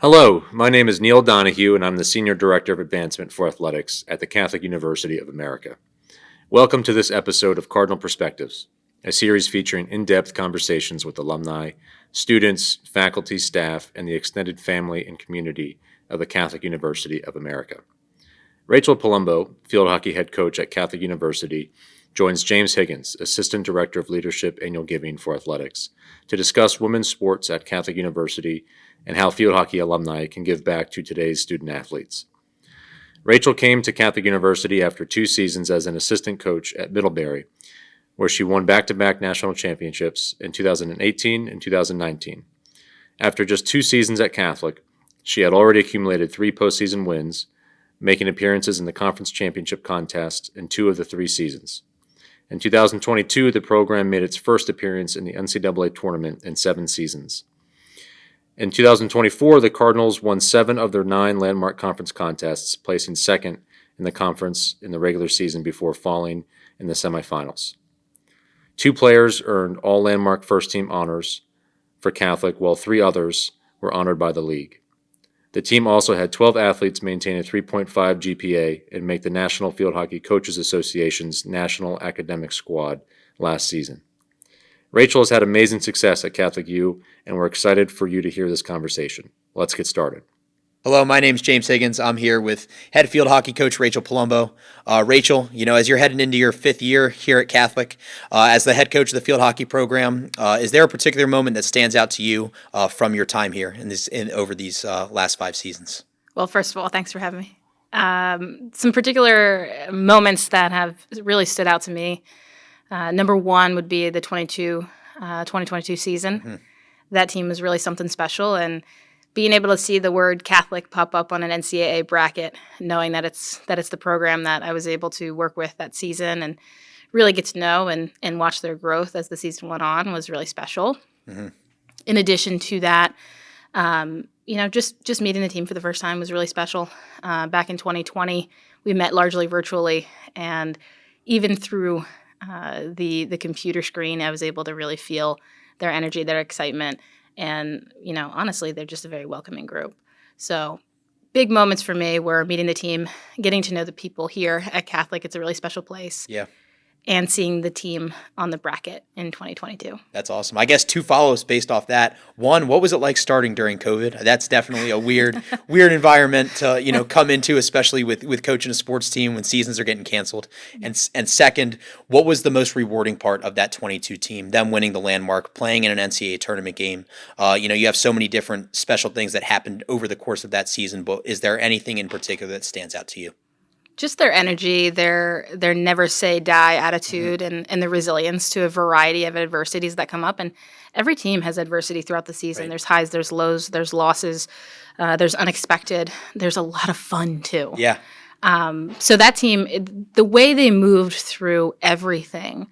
Hello, my name is Neil Donahue, and I'm the Senior Director of Advancement for Athletics at the Catholic University of America. Welcome to this episode of Cardinal Perspectives, a series featuring in-depth conversations with alumni, students, faculty, staff, and the extended family and community of the Catholic University of America. Rachel Palumbo, field hockey head coach at Catholic University, joins James Higgins, Assistant Director of Leadership Annual Giving for Athletics, to discuss women's sports at Catholic University and how field hockey alumni can give back to today's student athletes. Rachel came to Catholic University after 2 seasons as an assistant coach at Middlebury, where she won back-to-back national championships in 2018 and 2019. After just 2 seasons at Catholic, she had already accumulated 3 postseason wins, making appearances in the conference championship contest in 2 of the 3 seasons. In 2022, the program made its first appearance in the NCAA tournament in 7 seasons. In 2024, the Cardinals won 7 of their 9 landmark conference contests, placing second in the conference in the regular season before falling in the semifinals. 2 players earned all landmark first-team honors for Catholic, while 3 others were honored by the league. The team also had 12 athletes maintain a 3.5 GPA and make the National Field Hockey Coaches Association's National Academic Squad last season. Rachel has had amazing success at Catholic U, and we're excited for you to hear this conversation. Let's get started. Hello, my name's James Higgins. I'm here with head field hockey coach Rachel Palumbo. Rachel, as you're heading into your 5th year here at Catholic, as the head coach of the field hockey program, is there a particular moment that stands out to you from your time here over these last 5 seasons? Well, first of all, thanks for having me. Some particular moments that have really stood out to me. Number 1 would be the 2022 season. Mm-hmm. That team was really something special, and being able to see the word Catholic pop up on an NCAA bracket, knowing that it's the program that I was able to work with that season and really get to know and watch their growth as the season went on was really special. Mm-hmm. In addition to that, just meeting the team for the first time was really special. Back in 2020, we met largely virtually, and even through the computer screen, I was able to really feel their energy, their excitement. And, honestly, they're just a very welcoming group. So big moments for me were meeting the team, getting to know the people here at Catholic. It's a really special place. Yeah. And seeing the team on the bracket in 2022. That's awesome. I guess 2 follow-ups based off that. 1, what was it like starting during COVID? That's definitely a weird environment to, come into, especially with coaching a sports team when seasons are getting canceled. And second, what was the most rewarding part of that 22 team, them winning the landmark, playing in an NCAA tournament game? You have so many different special things that happened over the course of that season, but is there anything in particular that stands out to you? Just their energy, their never say die attitude, mm-hmm. and the resilience to a variety of adversities that come up. And every team has adversity throughout the season. Right. There's highs, there's lows, there's losses, there's unexpected. There's a lot of fun too. Yeah. So that team, the way they moved through everything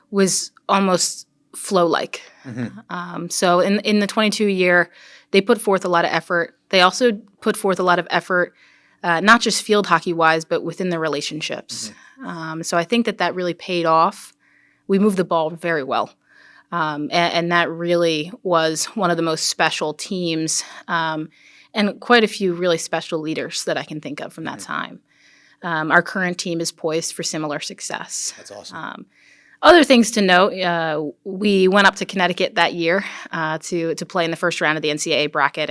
was almost flow-like. Mm-hmm. So in the 22 year, they put forth a lot of effort. They also put forth a lot of effort not just field hockey-wise, but within the relationships. Mm-hmm. So I think that really paid off. We moved the ball very well. And that really was one of the most special teams and quite a few really special leaders that I can think of from that time. Our current team is poised for similar success. That's awesome. Other things to note, we went up to Connecticut that year to play in the first round of the NCAA bracket,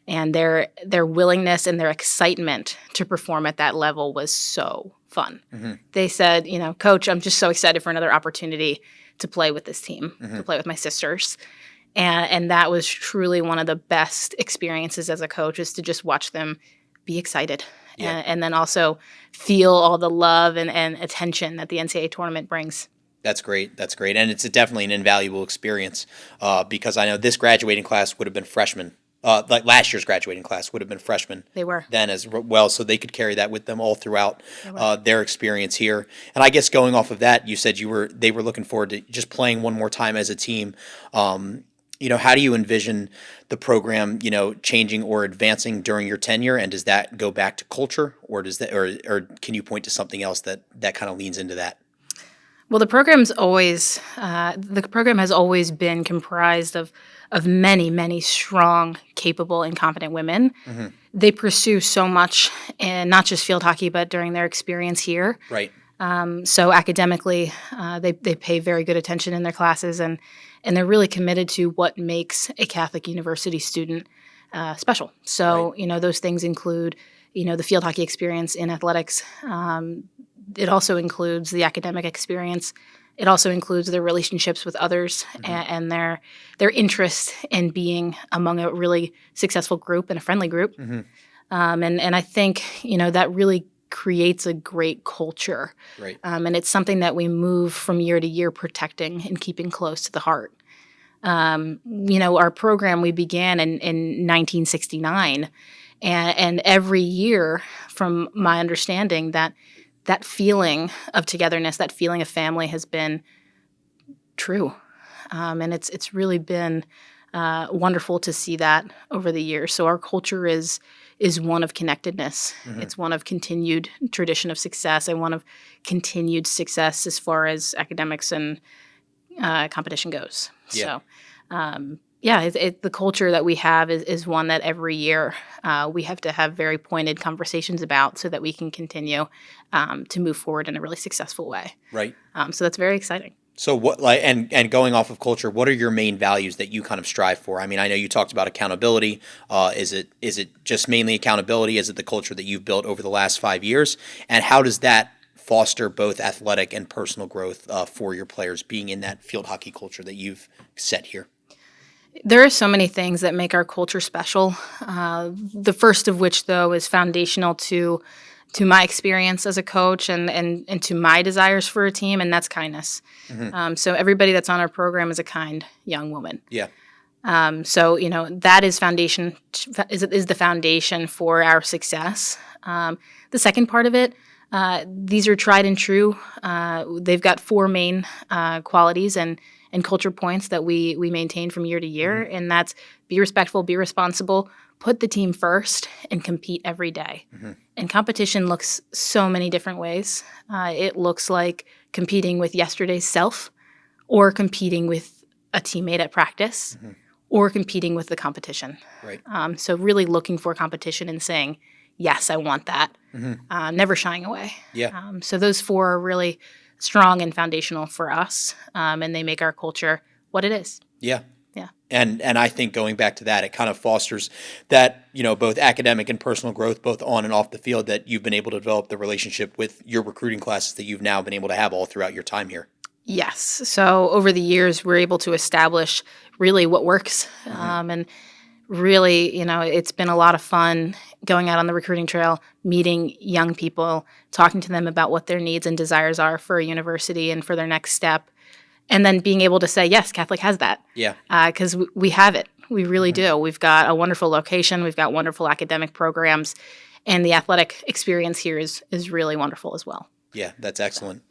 and their willingness and their excitement to perform at that level was so fun. Mm-hmm. They said, Coach, I'm just so excited for another opportunity to play with this team, mm-hmm. to play with my sisters. And that was truly one of the best experiences as a coach, is to just watch them be excited. Yeah. And then also feel all the love and attention that the NCAA tournament brings. That's great. And it's definitely an invaluable experience because I know this graduating class would have been freshmen. Like last year's graduating class would have been freshmen. They were. Then as well, so they could carry that with them all throughout their experience here. And I guess going off of that, you said they were looking forward to just playing one more time as a team. How do you envision the program, changing or advancing during your tenure? And does that go back to culture, or does that, or can you point to something else that kind of leans into that? Well, the program has always been comprised of of many, many strong, capable, and competent women. They pursue so much, and not just field hockey, but during their experience here. Right. So academically, they pay very good attention in their classes, and they're really committed to what makes a Catholic university student special. So, those things include, the field hockey experience in athletics. It also includes the academic experience. It also includes their relationships with others and their interest in being among a really successful group and a friendly group. And I think, that really creates a great culture. Right. And it's something that we move from year to year protecting and keeping close to the heart. Our program, we began in 1969. And every year, from my understanding, that feeling of togetherness, that feeling of family has been true. And it's really been wonderful to see that over the years. So our culture is one of connectedness. It's one of continued tradition of success and one of continued success as far as academics and competition goes. Yeah. So, the culture that we have is one that every year we have to have very pointed conversations about so that we can continue to move forward in a really successful way. Right. So that's very exciting. So what, and going off of culture, what are your main values that you kind of strive for? I mean, I know you talked about accountability. Is it just mainly accountability? Is it the culture that you've built over the last 5 years? And how does that foster both athletic and personal growth for your players, being in that field hockey culture that you've set here? There are so many things that make our culture special. The first of which, though, is foundational to my experience as a coach and to my desires for a team, and that's kindness. So everybody that's on our program is a kind young woman. Yeah. So that is the foundation for our success. The second part of it, these are tried and true. They've got 4 main qualities and culture points that we maintain from year to year, and that's be respectful, be responsible, put the team first, and compete every day. And competition looks so many different ways. It looks like competing with yesterday's self, or competing with a teammate at practice, or competing with the competition. Right. So really looking for competition and saying, yes, I want that. Never shying away. Yeah. So those 4 are really strong and foundational for us, and they make our culture what it is. Yeah. Yeah. And I think going back to that, it kind of fosters that, both academic and personal growth, both on and off the field, that you've been able to develop the relationship with your recruiting classes that you've now been able to have all throughout your time here. Yes. So over the years, we're able to establish really what works. And really, it's been a lot of fun going out on the recruiting trail, meeting young people, talking to them about what their needs and desires are for a university and for their next step. And then being able to say, yes, Catholic has that. Yeah. Because we have it. We really do. We've got a wonderful location. We've got wonderful academic programs. And the athletic experience here is really wonderful as well. Yeah, that's excellent.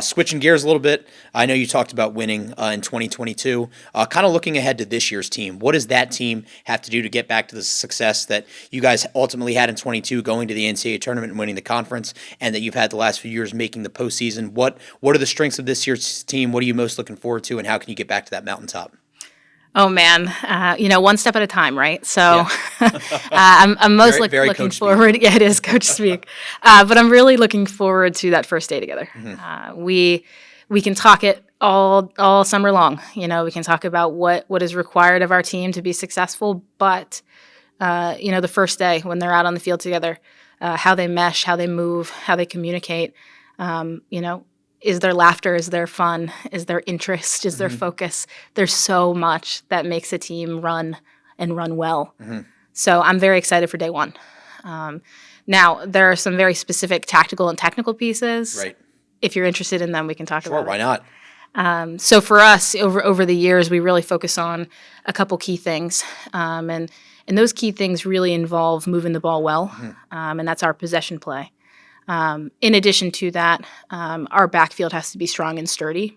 Switching gears a little bit, I know you talked about winning in 2022. Kind of looking ahead to this year's team, what does that team have to do to get back to the success that you guys ultimately had in 22, going to the NCAA tournament and winning the conference, and that you've had the last few years making the postseason? What are the strengths of this year's team? What are you most looking forward to, and how can you get back to that mountaintop? Oh man, one step at a time, right? So I'm most very looking coach forward. speak. Yeah, it is coach speak, but I'm really looking forward to that first day together. We can talk it all summer long. We can talk about what is required of our team to be successful, but the first day when they're out on the field together, how they mesh, how they move, how they communicate. Is there laughter? Is there fun? Is there interest? Is there focus? There's so much that makes a team run well. So I'm very excited for day one. Now, there are some very specific tactical and technical pieces. Right. If you're interested in them, we can talk about it. Sure, why not? So for us, over the years, we really focus on a couple key things. And those key things really involve moving the ball well, and that's our possession play. In addition to that, our backfield has to be strong and sturdy.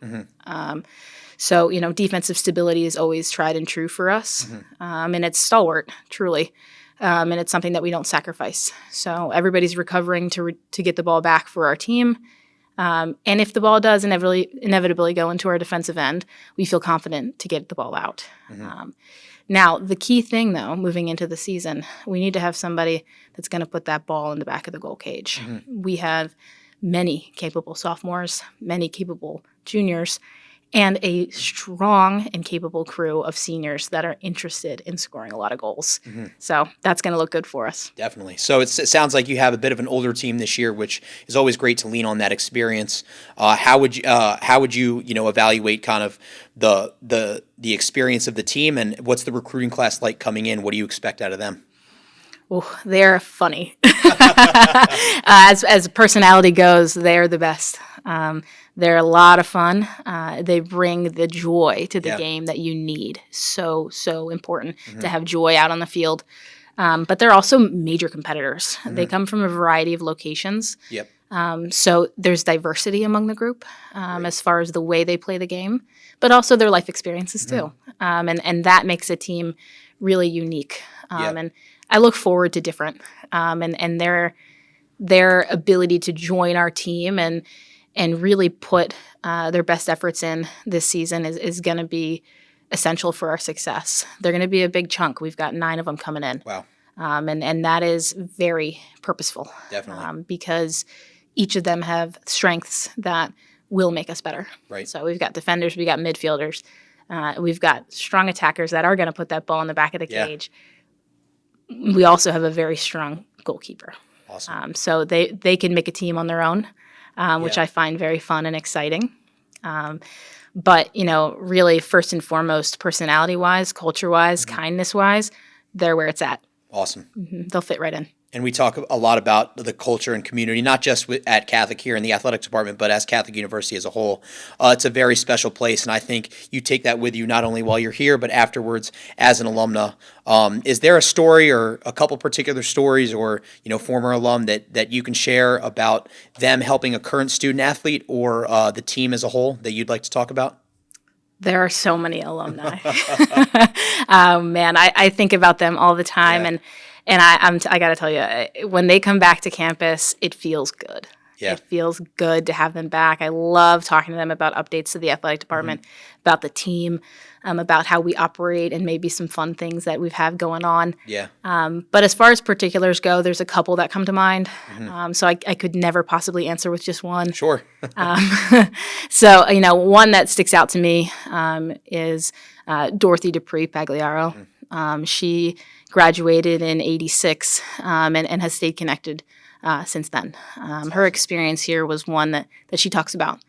So, defensive stability is always tried and true for us. And it's stalwart, truly. And it's something that we don't sacrifice. So everybody's recovering to get the ball back for our team. And if the ball does inevitably go into our defensive end, we feel confident to get the ball out. Now, the key thing, though, moving into the season, we need to have somebody that's going to put that ball in the back of the goal cage. We have many capable sophomores, many capable juniors, and a strong and capable crew of seniors that are interested in scoring a lot of goals. So that's going to look good for us. Definitely. So it sounds like you have a bit of an older team this year, which is always great to lean on that experience. How would you evaluate kind of the experience of the team, and what's the recruiting class like coming in? What do you expect out of them? Oh, they're funny. As personality goes, they're the best. They're a lot of fun. They bring the joy to the game that you need. So important to have joy out on the field. But they're also major competitors. They come from a variety of locations. Yep. So there's diversity among the group as far as the way they play the game, but also their life experiences too. And that makes a team really unique. And I look forward to different and their ability to join our team and really put their best efforts in this season is going to be essential for our success. They're going to be a big chunk. We've got 9 of them coming in. Wow. And that is very purposeful. Definitely. Because each of them have strengths that will make us better. Right. So we've got defenders, we've got midfielders, we've got strong attackers that are going to put that ball in the back of the cage. We also have a very strong goalkeeper. Awesome. So they can make a team on their own, which I find very fun and exciting. But, really first and foremost, personality-wise, culture-wise, kindness-wise, they're where it's at. Awesome. They'll fit right in. And we talk a lot about the culture and community, not just at Catholic here in the athletics department, but as Catholic University as a whole. It's a very special place, and I think you take that with you not only while you're here, but afterwards as an alumna. Is there a story or a couple particular stories or former alum that you can share about them helping a current student athlete or the team as a whole that you'd like to talk about? There are so many alumni. Man, I think about them all the time, and I got to tell you, when they come back to campus, it feels good. Yeah. It feels good to have them back. I love talking to them about updates to the athletic department, about the team, about how we operate, and maybe some fun things that we've had going on. Yeah. But as far as particulars go, there's a couple that come to mind. So I could never possibly answer with just one. Sure. So, one that sticks out to me is Dorothy Dupree Pagliaro. She graduated in '86 and has stayed connected since then. Her experience here was one that she talks about.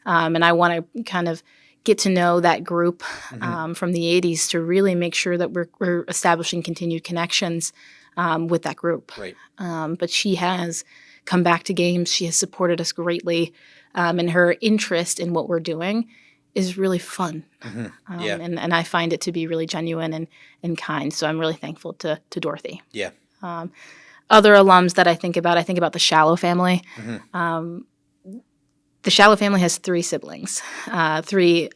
And I want to kind of get to know that group from the '80s to really make sure that we're establishing continued connections with that group. Right. But she has come back to games. She has supported us greatly. And her interest in what we're doing is really fun. And I find it to be really genuine and kind. So I'm really thankful to Dorothy. Yeah. Other alums that I think about the Shallow family. The Shallow family has 3 siblings, 3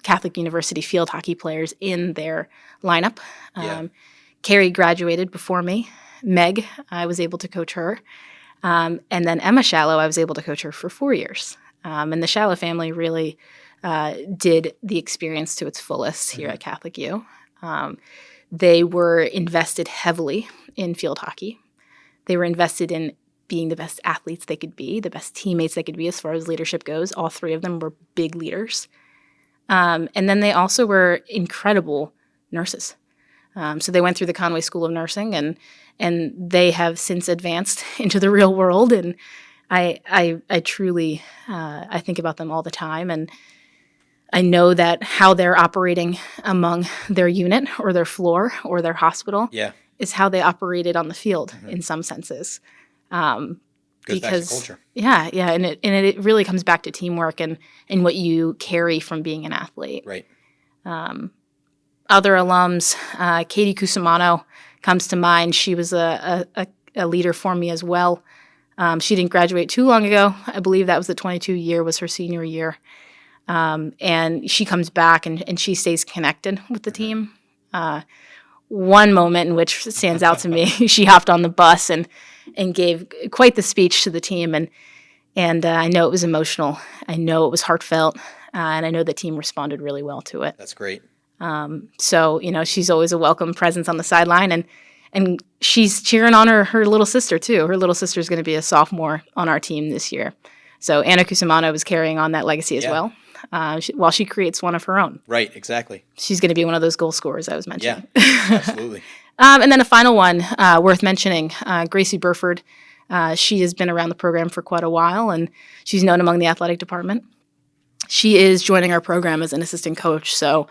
Catholic University field hockey players in their lineup. Carrie graduated before me. Meg, I was able to coach her. And then Emma Shallow, I was able to coach her for 4 years. And the Shallow family really did the experience to its fullest here at Catholic U. They were invested heavily in field hockey. They were invested in being the best athletes they could be, the best teammates they could be as far as leadership goes. All 3 of them were big leaders. And then they also were incredible nurses. So they went through the Conway School of Nursing, and they have since advanced into the real world. And I truly I think about them all the time, and I know that how they're operating among their unit or their floor or their hospital is how they operated on the field in some senses. Goes because back to culture. Yeah, and it really comes back to teamwork and what you carry from being an athlete. Right. Other alums, Katie Cusimano comes to mind. She was a leader for me as well. She didn't graduate too long ago. I believe that was the 22 year was her senior year. And she comes back and she stays connected with the team. One moment in which stands out to me, she hopped on the bus and gave quite the speech to the team. And I know it was emotional. I know it was heartfelt. And I know the team responded really well to it. That's great. So, she's always a welcome presence on the sideline, and she's cheering on her little sister too. Her little sister is going to be a sophomore on our team this year. So Anna Cusimano is carrying on that legacy as well, while she creates one of her own. Right, exactly. She's going to be one of those goal scorers I was mentioning. Yeah, absolutely. And then a final one worth mentioning, Gracie Burford. She has been around the program for quite a while, and she's known among the athletic department. She is joining our program as an assistant coach. So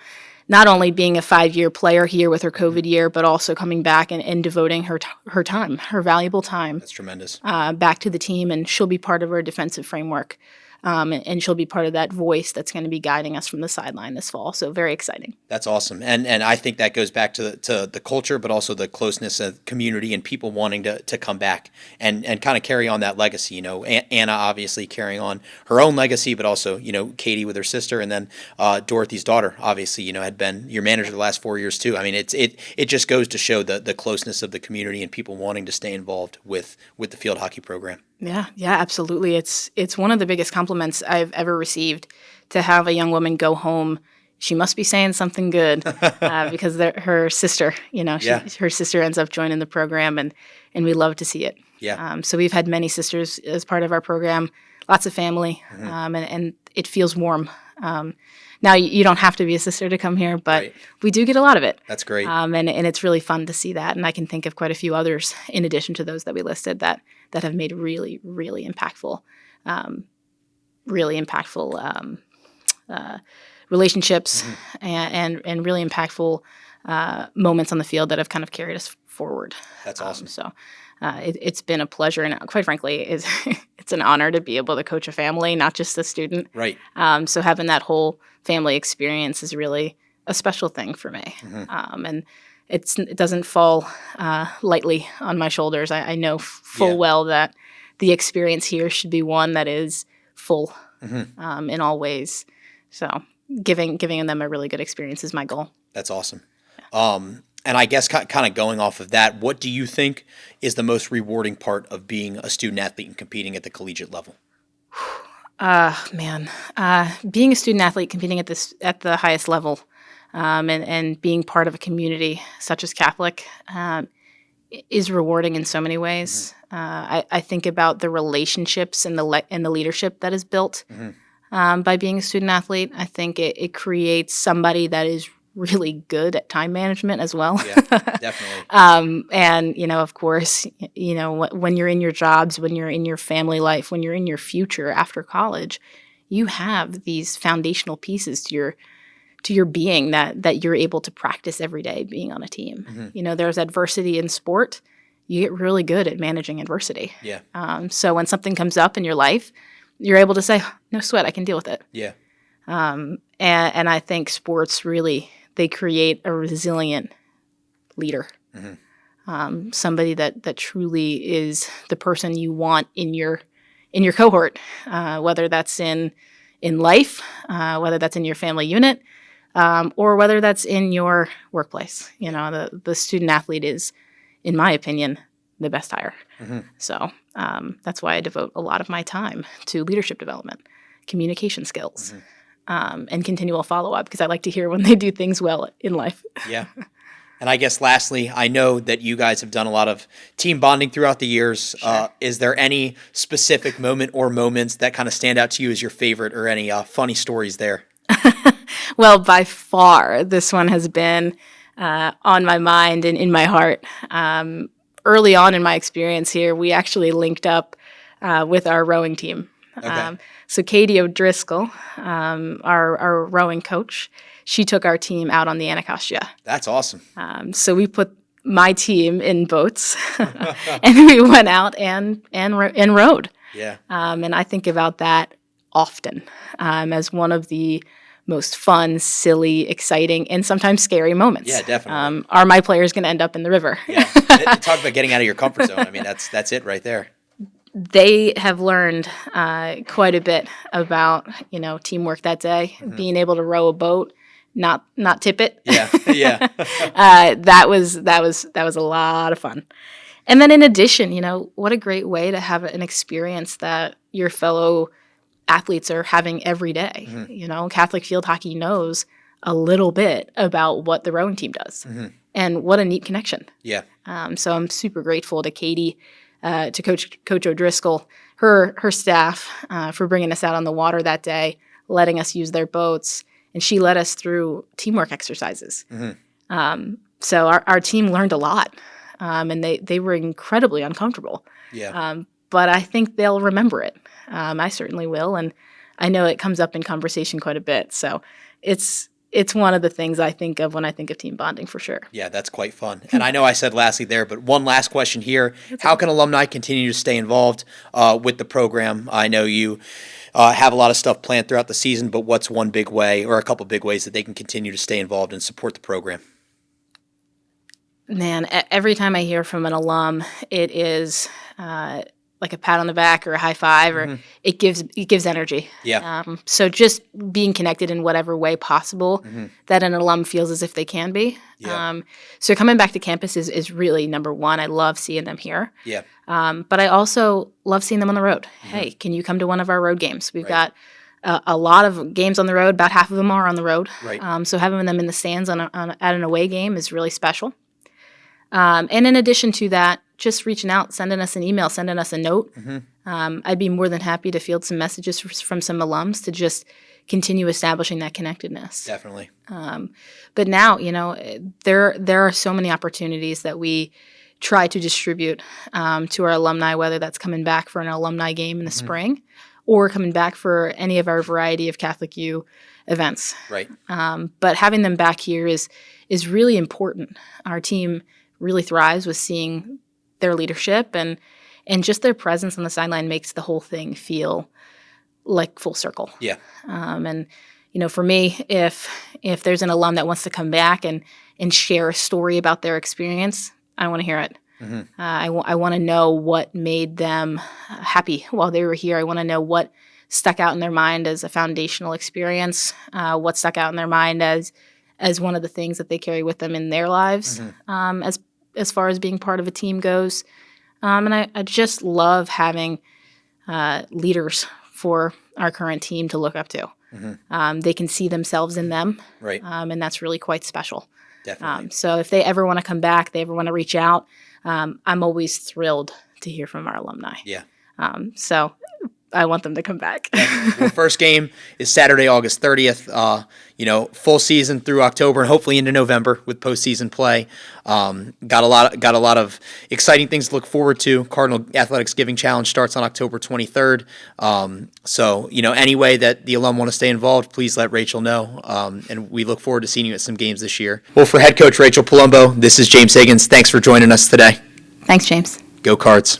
not only being a 5-year player here with her COVID year, but also coming back and devoting her time, her valuable time. That's tremendous. Back to the team, and she'll be part of our defensive framework. And she'll be part of that voice that's going to be guiding us from the sideline this fall. So very exciting. That's awesome. And I think that goes back to the culture, but also the closeness of community and people wanting to come back and kind of carry on that legacy. Anna obviously carrying on her own legacy, but also, Katie with her sister, and then Dorothy's daughter, obviously, had been your manager the last 4 years too. I mean, it just goes to show the closeness of the community and people wanting to stay involved with the field hockey program. Yeah, absolutely. It's one of the biggest compliments I've ever received to have a young woman go home. She must be saying something good because her sister, her sister ends up joining the program, and we love to see it. Yeah. So we've had many sisters as part of our program, lots of family, and it feels warm. Now, you don't have to be a sister to come here, but we do get a lot of it. That's great. And it's really fun to see that. And I can think of quite a few others in addition to those that we listed that have made really, really impactful, relationships and really impactful moments on the field that have kind of carried us forward. That's awesome. So it's been a pleasure, and quite frankly, it's an honor to be able to coach a family, not just a student. Right. So having that whole family experience is really a special thing for me. And it doesn't fall lightly on my shoulders. I know full well that the experience here should be one that is full in all ways. So giving them a really good experience is my goal. That's awesome. And I guess kind of going off of that, what do you think is the most rewarding part of being a student athlete and competing at the collegiate level? Being a student athlete competing at the highest level, and being part of a community such as Catholic is rewarding in so many ways. I think about the relationships and the leadership that is built by being a student athlete. I think it creates somebody that is really good at time management as well. Yeah, definitely. And, of course, when you're in your jobs, when you're in your family life, when you're in your future after college, you have these foundational pieces to your being that you're able to practice every day being on a team. There's adversity in sport. You get really good at managing adversity. Yeah. So when something comes up in your life, you're able to say, no sweat, I can deal with it. Yeah. And I think sports really, they create a resilient leader, somebody that truly is the person you want in your cohort, whether that's in life, whether that's in your family unit, or whether that's in your workplace. The student athlete is, in my opinion, the best hire. So that's why I devote a lot of my time to leadership development, communication skills. And continual follow-up, because I like to hear when they do things well in life. Yeah. And I guess lastly, I know that you guys have done a lot of team bonding throughout the years. Sure. Is there any specific moment or moments that kind of stand out to you as your favorite, or any funny stories there? Well, by far, this one has been on my mind and in my heart. Early on in my experience here, we actually linked up with our rowing team. Okay. So Katie O'Driscoll, our rowing coach, she took our team out on the Anacostia. That's awesome. So we put my team in boats, and we went out and rowed. Yeah. And I think about that often as one of the most fun, silly, exciting, and sometimes scary moments. Yeah, definitely. Are my players going to end up in the river? Yeah. Talk about getting out of your comfort zone. I mean, that's it right there. They have learned quite a bit about teamwork that day, being able to row a boat, not tip it. Yeah, yeah. That was a lot of fun. And then in addition, what a great way to have an experience that your fellow athletes are having every day. Catholic field hockey knows a little bit about what the rowing team does. And what a neat connection. Yeah. So I'm super grateful to Katie, to Coach O'Driscoll, her staff, for bringing us out on the water that day, letting us use their boats, and she led us through teamwork exercises. So our team learned a lot, and they were incredibly uncomfortable. Yeah. But I think they'll remember it. I certainly will, and I know it comes up in conversation quite a bit. So it's one of the things I think of when I think of team bonding, for sure. Yeah, that's quite fun. And I know I said lastly there, but one last question here. How can alumni continue to stay involved with the program? I know you have a lot of stuff planned throughout the season, but what's one big way or a couple big ways that they can continue to stay involved and support the program? Man, every time I hear from an alum, it is like a pat on the back or a high five, or it gives energy. Yeah. So just being connected in whatever way possible that an alum feels as if they can be. Yeah. So coming back to campus is really number one. I love seeing them here. Yeah. But I also love seeing them on the road. Hey, can you come to one of our road games? We've got a lot of games on the road. About half of them are on the road. Right. So having them in the stands at an away game is really special. And in addition to that, just reaching out, sending us an email, sending us a note. I'd be more than happy to field some messages from some alums to just continue establishing that connectedness. Definitely. But now, there are so many opportunities that we try to distribute to our alumni, whether that's coming back for an alumni game in the spring or coming back for any of our variety of Catholic U events. Right. But having them back here is really important. Our team really thrives with seeing their leadership, and just their presence on the sideline makes the whole thing feel like full circle. Yeah. And for me, if there's an alum that wants to come back and share a story about their experience, I want to hear it. I want to know what made them happy while they were here. I want to know what stuck out in their mind as a foundational experience, what stuck out in their mind as one of the things that they carry with them in their lives, as far as being part of a team goes. And I just love having leaders for our current team to look up to. They can see themselves in them, Right. And that's really quite special. Definitely. So if they ever want to come back, they ever want to reach out, I'm always thrilled to hear from our alumni. Yeah. So I want them to come back. Well, first game is Saturday, August 30th. Full season through October and hopefully into November with postseason play. Got a lot of exciting things to look forward to. Cardinal Athletics Giving Challenge starts on October 23rd. So any way that the alum want to stay involved, please let Rachel know. And we look forward to seeing you at some games this year. Well, for head coach Rachel Palumbo, this is James Higgins. Thanks for joining us today. Thanks, James. Go Cards.